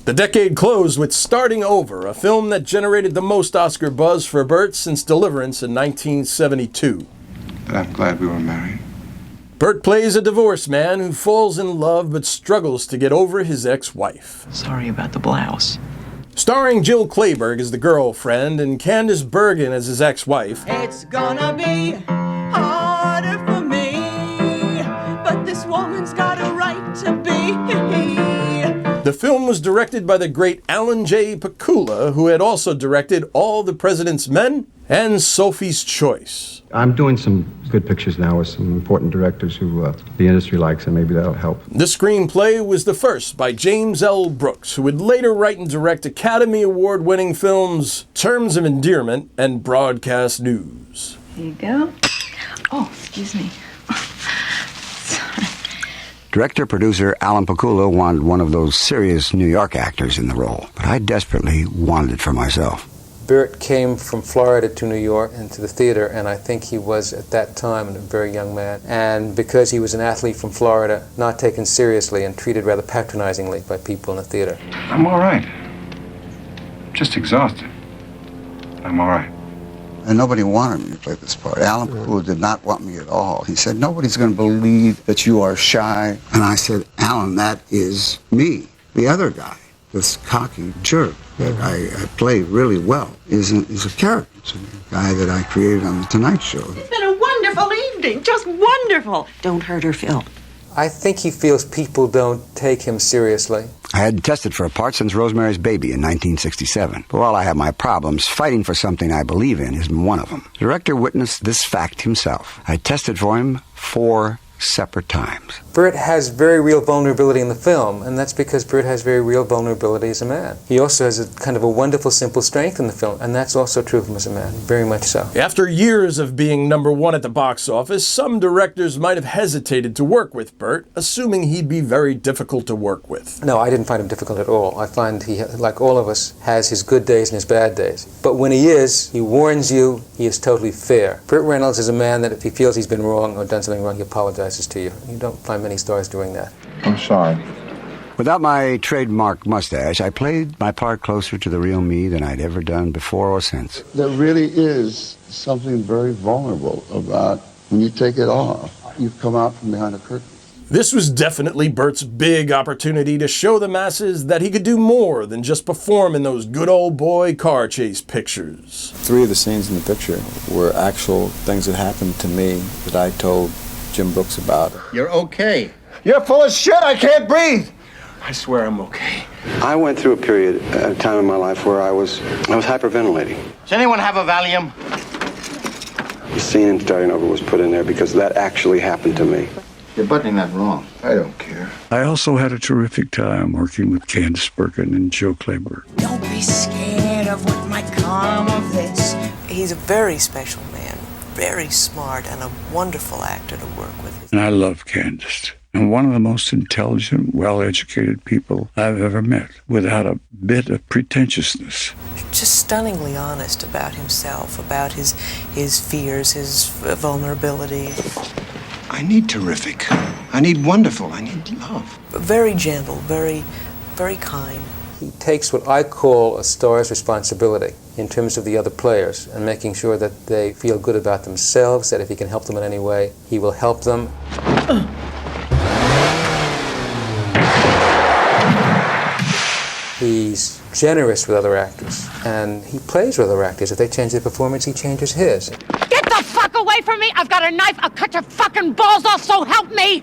The decade closed with Starting Over, a film that generated the most Oscar buzz for Burt since Deliverance in 1972. But I'm glad we were married. Burt plays a divorced man who falls in love but struggles to get over his ex-wife. Sorry about the blouse. Starring Jill Clayburgh as the girlfriend and Candice Bergen as his ex-wife. It's gonna be harder for me, but this woman's got a right to be. The film was directed by the great Alan J. Pakula, who had also directed All the President's Men and Sophie's Choice. I'm doing some good pictures now with some important directors who the industry likes, and maybe that'll help. The screenplay was the first by James L. Brooks, who would later write and direct Academy Award-winning films Terms of Endearment and Broadcast News. Here you go. Oh, excuse me. Sorry. Director-producer Alan Pakula wanted one of those serious New York actors in the role, but I desperately wanted it for myself. Burt came from Florida to New York and to the theater, and I think he was, at that time, a very young man. And because he was an athlete from Florida, not taken seriously and treated rather patronizingly by people in the theater. I'm all right. Just exhausted. I'm all right. And nobody wanted me to play this part. Alan Pakula did not want me at all. He said, nobody's going to believe that you are shy. And I said, Alan, that is me, the other guy. This cocky jerk that I play really well is a character. It's a guy that I created on The Tonight Show. It's been a wonderful evening, just wonderful. Don't hurt her, Phil. I think he feels people don't take him seriously. I had tested for a part since Rosemary's Baby in 1967. But while I have my problems, fighting for something I believe in isn't one of them. The director witnessed this fact himself. I tested for him 4 separate times. Burt has very real vulnerability in the film, and that's because Burt has very real vulnerability as a man. He also has a kind of a wonderful, simple strength in the film, and that's also true of him as a man, very much so. After years of being #1 at the box office, some directors might have hesitated to work with Burt, assuming he'd be very difficult to work with. No, I didn't find him difficult at all. I find he, like all of us, has his good days and his bad days. But when he is, he warns you, he is totally fair. Burt Reynolds is a man that if he feels he's been wrong or done something wrong, he apologizes to you. You don't find many stars doing that. I'm sorry. Without my trademark mustache, I played my part closer to the real me than I'd ever done before or since. There really is something very vulnerable about when you take it off. You've come out from behind a curtain. This was definitely Burt's big opportunity to show the masses that he could do more than just perform in those good old boy car chase pictures. 3 of the scenes in the picture were actual things that happened to me that I told Jim Brooks about. You're okay. You're full of shit. I can't breathe. I swear I'm okay. I went through a time in my life where I was hyperventilating. Does anyone have a Valium? The scene in Starting Over was put in there because that actually happened to me. You're buttoning that wrong. I don't care. I also had a terrific time working with Candice Bergen and Joe Clayburgh. Don't be scared of what might come of this. He's a very special man, very smart, and a wonderful actor to work with. And I love Candice. And one of the most intelligent, well-educated people I've ever met, without a bit of pretentiousness. Just stunningly honest about himself, about his fears, his vulnerability. I need terrific. I need wonderful. I need love. Very gentle, very, very kind. He takes what I call a star's responsibility in terms of the other players and making sure that they feel good about themselves, that if he can help them in any way, he will help them. He's generous with other actors, and he plays with other actors. If they change their performance, he changes his. Get the fuck away from me! I've got a knife! I'll cut your fucking balls off, so help me!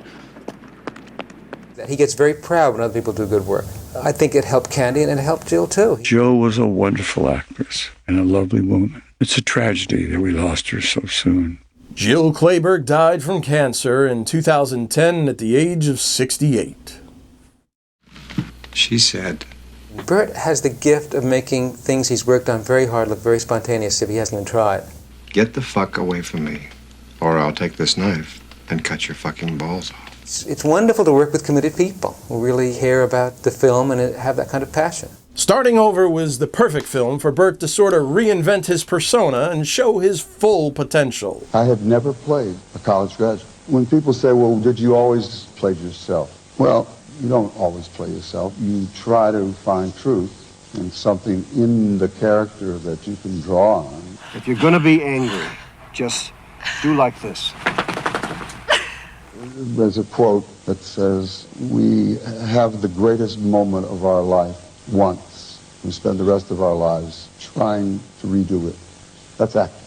He gets very proud when other people do good work. I think it helped Candy, and it helped Jill, too. Jill was a wonderful actress and a lovely woman. It's a tragedy that we lost her so soon. Jill Clayburgh died from cancer in 2010 at the age of 68. She said, Burt has the gift of making things he's worked on very hard look very spontaneous if he hasn't even tried. get the fuck away from me, or I'll take this knife and cut your fucking balls off. It's wonderful to work with committed people who really care about the film and have that kind of passion. Starting Over was the perfect film for Burt to sort of reinvent his persona and show his full potential. I had never played a college graduate. When people say, well, did you always play yourself? Well, You don't always play yourself. You try to find truth and something in the character that you can draw on. If you're gonna be angry, just do like this. There's a quote that says, we have the greatest moment of our life once. We spend the rest of our lives trying to redo it. That's acting.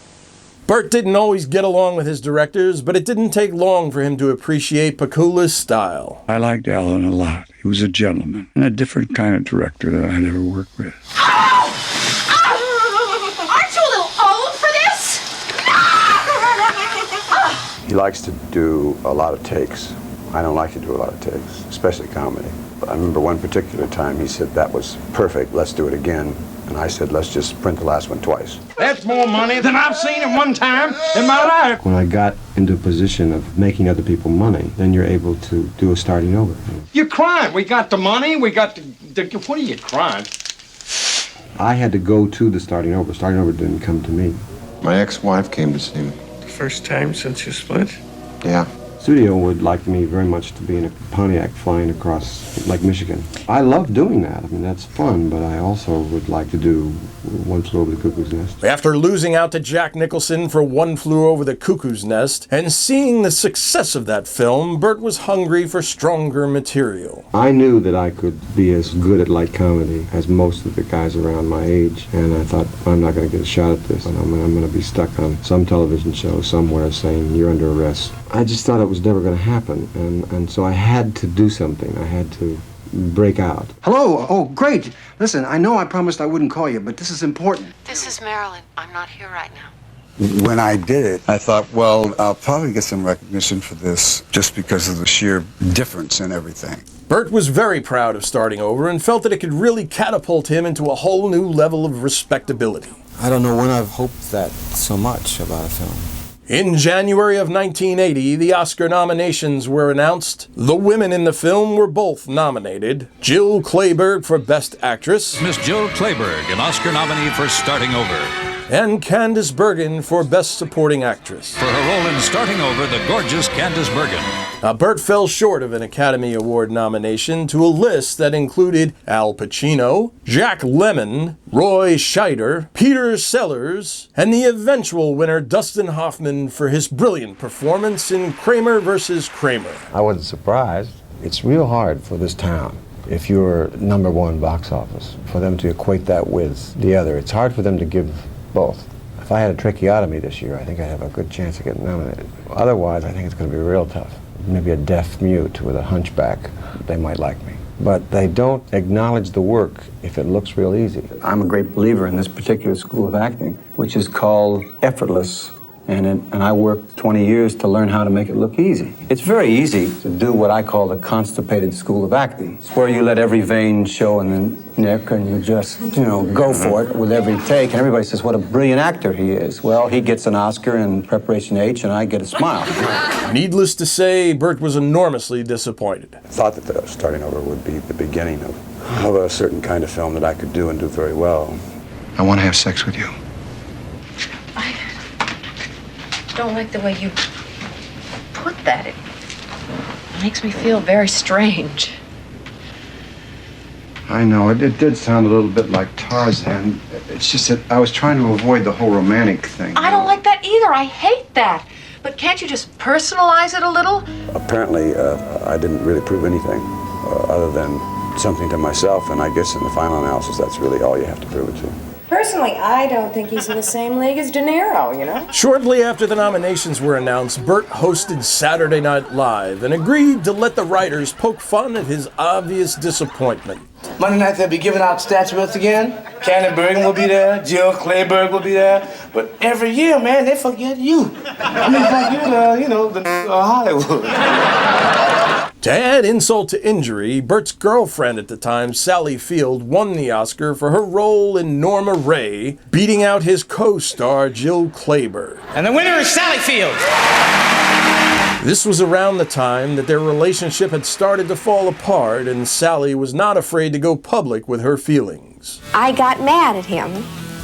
Burt didn't always get along with his directors, but it didn't take long for him to appreciate Pakula's style. I liked Alan a lot. He was a gentleman and a different kind of director than I'd ever worked with. Aren't you a little old for this? He likes to do a lot of takes. I don't like to do a lot of takes, especially comedy. But I remember one particular time he said, that was perfect, let's do it again. And I said, let's just print the last one twice. That's more money than I've seen in one time in my life. When I got into a position of making other people money, then you're able to do a starting over. You're crying. We got the money. We got the what are you crying? I had to go to the starting over. Starting over didn't come to me. My ex-wife came to see me. The first time since you split? Yeah. Studio would like me very much to be in a Pontiac flying across Lake Michigan. I love doing that. I mean, that's fun, but I also would like to do One Flew Over the Cuckoo's Nest. After losing out to Jack Nicholson for One Flew Over the Cuckoo's Nest and seeing the success of that film, Burt was hungry for stronger material. I knew that I could be as good at light comedy as most of the guys around my age, and I thought, I'm not going to get a shot at this. I'm going to be stuck on some television show somewhere saying, you're under arrest. I just thought it was never going to happen, and so I had to do something. I had to break out. Hello. Oh, great. Listen, I know I promised I wouldn't call you, but this is important. This is Marilyn. I'm not here right now. When I did it, I thought, well, I'll probably get some recognition for this just because of the sheer difference in everything. Burt was very proud of starting over and felt that it could really catapult him into a whole new level of respectability. I don't know when I've hoped that so much about a film. In January of 1980, the Oscar nominations were announced. The women in the film were both nominated. Jill Clayburgh for Best Actress. Miss Jill Clayburgh, an Oscar nominee for Starting Over. And Candice Bergen for Best Supporting Actress. For her role in Starting Over, the gorgeous Candice Bergen. Burt fell short of an Academy Award nomination to a list that included Al Pacino, Jack Lemmon, Roy Scheider, Peter Sellers, and the eventual winner Dustin Hoffman for his brilliant performance in Kramer vs. Kramer. I wasn't surprised. It's real hard for this town, if you're #1 box office, for them to equate that with the other. It's hard for them to give both. If I had a tracheotomy this year, I think I'd have a good chance of getting nominated. Otherwise, I think it's going to be real tough. Maybe a deaf mute with a hunchback, they might like me. But they don't acknowledge the work if it looks real easy. I'm a great believer in this particular school of acting, which is called effortless. And I worked 20 years to learn how to make it look easy. It's very easy to do what I call the constipated school of acting. It's where you let every vein show in the neck and you just, go for it with every take. And everybody says, what a brilliant actor he is. Well, he gets an Oscar in Preparation H and I get a smile. Needless to say, Burt was enormously disappointed. I thought that the Starting Over would be the beginning of a certain kind of film that I could do and do very well. I want to have sex with you. I don't like the way you put that. It makes me feel very strange. I know, it did sound a little bit like Tarzan. It's just that I was trying to avoid the whole romantic thing. I don't like that either. I hate that. But can't you just personalize it a little? Apparently, I didn't really prove anything other than something to myself, and I guess in the final analysis, that's really all you have to prove it to. Personally, I don't think he's in the same league as De Niro, Shortly after the nominations were announced, Burt hosted Saturday Night Live and agreed to let the writers poke fun at his obvious disappointment. Monday night they'll be giving out statuettes again. Candice Bergen will be there. Jill Clayburgh will be there. But every year, man, they forget you. I mean, it's like you're the Hollywood. To add insult to injury, Burt's girlfriend at the time, Sally Field, won the Oscar for her role in Norma Ray, beating out his co-star Jill Clayburgh. And the winner is Sally Field. This was around the time that their relationship had started to fall apart, and Sally was not afraid to go public with her feelings. I got mad at him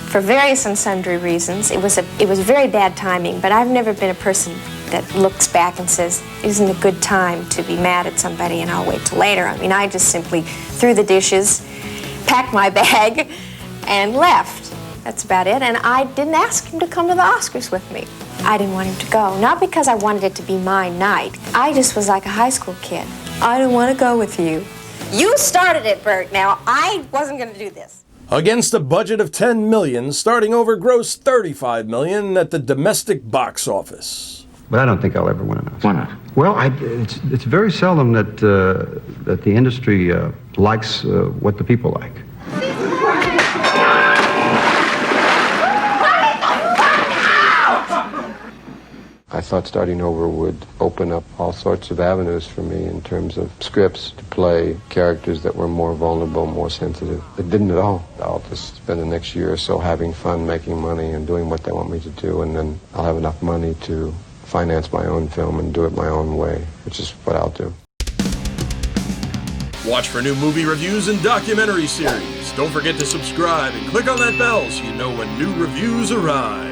for various and sundry reasons. It was very bad timing, but I've never been a person that looks back and says, isn't a good time to be mad at somebody and I'll wait till later. I mean, I just simply threw the dishes, packed my bag, and left. That's about it. And I didn't ask him to come to the Oscars with me. I didn't want him to go. Not because I wanted it to be my night. I just was like a high school kid. I don't want to go with you. You started it, Burt. Now, I wasn't going to do this. Against a budget of $10 million, Starting Over grossed $35 million at the domestic box office. But I don't think I'll ever win an Oscar. Why not? Well, it's very seldom that that the industry likes what the people like. I thought Starting Over would open up all sorts of avenues for me in terms of scripts to play characters that were more vulnerable, more sensitive. It didn't at all. I'll just spend the next year or so having fun, making money, and doing what they want me to do, and then I'll have enough money to finance my own film and do it my own way, which is what I'll do. Watch for new movie reviews and documentary series. Don't forget to subscribe and click on that bell so you know when new reviews arrive.